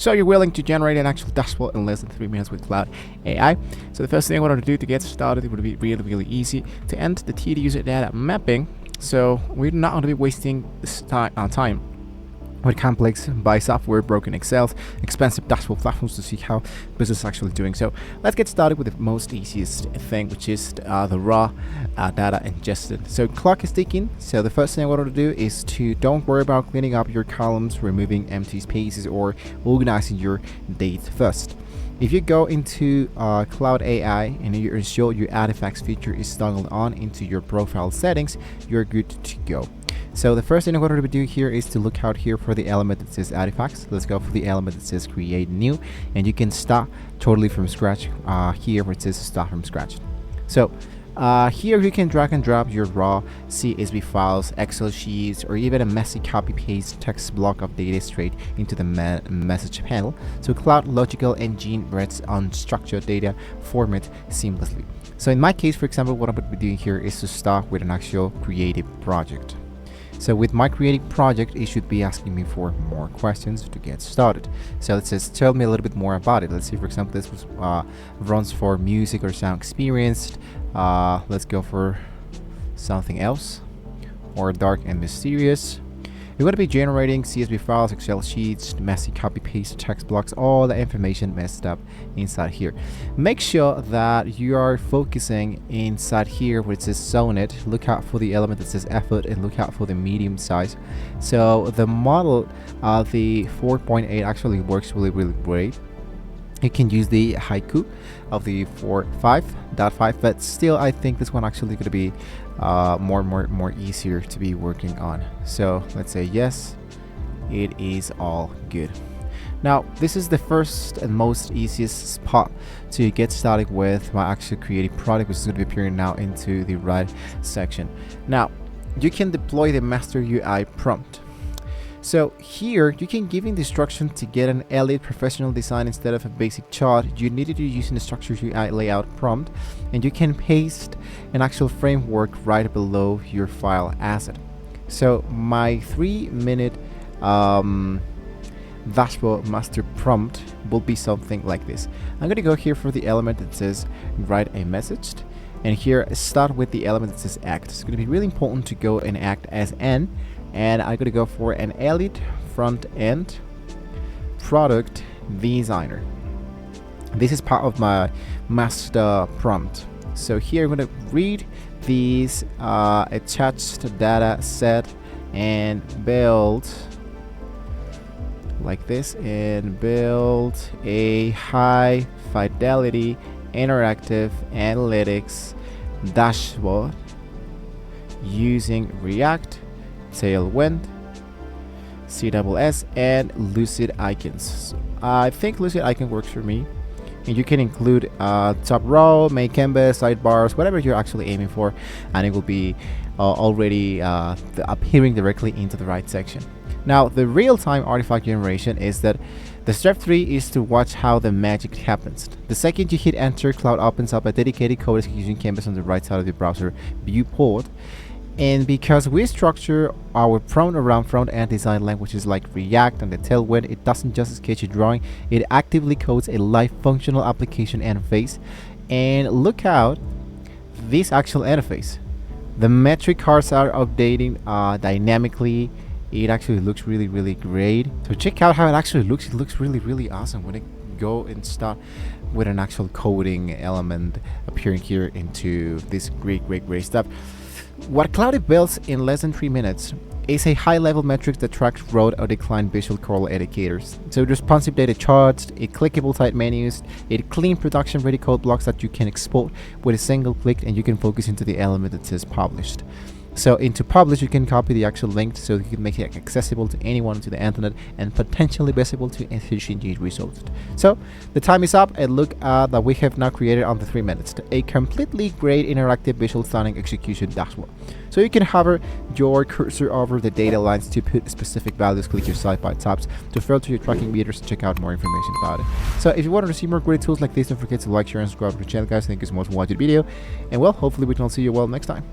So you're willing to generate an actual dashboard in less than 3 minutes with Claude AI. So the first thing I wanted to do to get started, it would be really easy to end the tedious data mapping. So we're not going to be wasting this time with complex by software, broken Excels, expensive dashboard platforms to see how business is actually doing. So let's get started with the most easiest thing, which is the raw data ingested. So clock is ticking. So the first thing I wanted to do is to don't worry about cleaning up your columns, removing empty spaces, or organizing your data first. If you go into Claude AI and you ensure your artifacts feature is toggled on into your profile settings, you're good to go. So the first thing I'm going to do here is to look out here for the element that says artifacts. Let's go for the element that says create new, and you can start totally from scratch here where it says start from scratch. So here you can drag and drop your raw CSV files, Excel sheets, or even a messy copy-paste text block of data straight into the message panel. So Cloud Logical Engine reads unstructured data format seamlessly. So in my case, for example, what I'm going to be doing here is to start with an actual creative project. So with my creative project, it should be asking me for more questions to get started. So it says, tell me a little bit more about it. Let's see, for example, this was runs for music or sound experienced. Let's go for something else, or dark and mysterious. You're going to be generating CSV files, Excel sheets, messy copy-paste text blocks, all the information messed up inside here. Make sure that you are focusing inside here where it says Sonnet. Look out for the element that says effort and look out for the medium size. So the model of the 4.8 actually works really great. You can use the haiku of the 4.5.5, but still I think this one actually going to be more easier to be working on. So let's say yes, it is all good. Now this is the first and most easiest spot to get started with my actual creative product, which is going to be appearing now into the right section. Now you can deploy the master UI prompt. So here you can give in the instruction to get an elite professional design instead of a basic chart. You needed to use the structure UI layout prompt, and you can paste an actual framework right below your file asset. So my 3-minute dashboard master prompt will be something like this. I'm going to go here for the element that says write a message, and here start with the element that says act. It's going to be really important to go and act as an, and I'm going to go for an elite front-end product designer. This is part of my master prompt. So here I'm going to read these attached data set and build like this, and build a high fidelity interactive analytics dashboard using React, Tailwind, CSS, and Lucid Icons. I think Lucid Icon works for me, and you can include top row, main canvas, sidebars, whatever you're actually aiming for, and it will be already appearing directly into the right section. Now the real-time artifact generation is that the step 3 is to watch how the magic happens. The second you hit enter, Cloud opens up a dedicated code execution canvas on the right side of the browser viewport. And because we structure our prompt around front-end design languages like React and the Tailwind, it doesn't just sketch a drawing, it actively codes a live functional application interface. And look out this actual interface. The metric cards are updating dynamically. It actually looks really great. So check out how it actually looks. It looks really awesome when it go and start with an actual coding element appearing here into this great stuff. What Cloud builds in less than 3 minutes is a high-level metrics that tracks growth or decline visual core indicators. So responsive data charts, clickable site menus, clean production-ready code blocks that you can export with a single click, and you can focus into the element that says published. So into publish, you can copy the actual link so you can make it accessible to anyone to the internet and potentially visible to efficiently results. So the time is up, and look that we have now created under 3 minutes a completely great interactive visual stunning execution dashboard. So you can hover your cursor over the data lines to put specific values, click your sidebar tabs to filter your tracking meters, and check out more information about it. So if you want to see more great tools like this, don't forget to like, share, and subscribe to the channel, guys. Thank you so much for watching the video, and well, hopefully we can all see you well next time.